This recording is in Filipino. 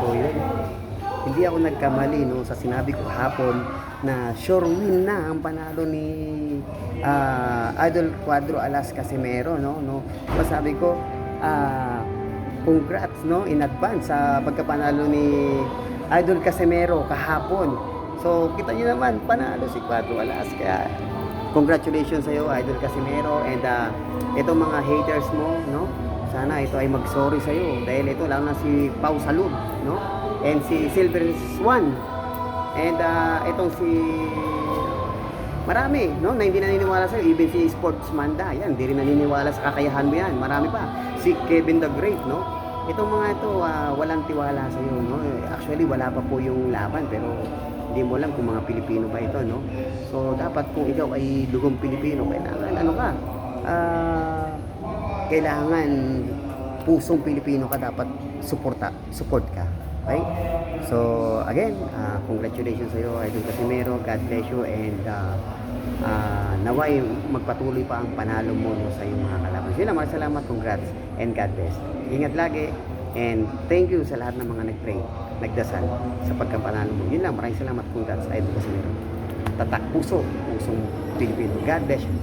So yun, hindi ako nagkamali no sa sinabi ko hapon na sure win na ang panalo ni Idol Cuadro Alas Casimero no. Masabi ko congrats no in advance sa pagkapanalo ni Idol Casimero kahapon. So kita niyo naman panalo si Cuadro Alas, kaya congratulations sa iyo Idol Casimero, and itong mga haters mo no, sana ito ay mag-sorry sa iyo dahil ito lang na si Pau Salud no, and si Silver Swan, and itong si marami no na hindi naniniwala sa iyo, even si Sportsmanda yan, hindi rin naniniwala sa kakayahan mo yan. Marami pa, si Kevin the Great no, itong mga ito walang tiwala sa iyo no. Actually wala pa po yung laban, pero hindi mo alam kung mga Pilipino ba ito no. So dapat kung ikaw ay dugong Pilipino, kailangan ano ka, kailangan pusong Pilipino ka, dapat support ka. Okay? So again, congratulations sa iyo Idol Casimero, God bless you, and naway magpatuloy pa ang panalo mo no, sa iyong mga kalaban. Sila, maraming salamat, congrats, and God bless. Ingat lagi, and thank you sa lahat ng mga nagpray, nagdasal sa pagkapanalo mo. Yun lang, maraming salamat, congrats Idol Casimero. Tatak puso, pusong Pilipino. God bless you.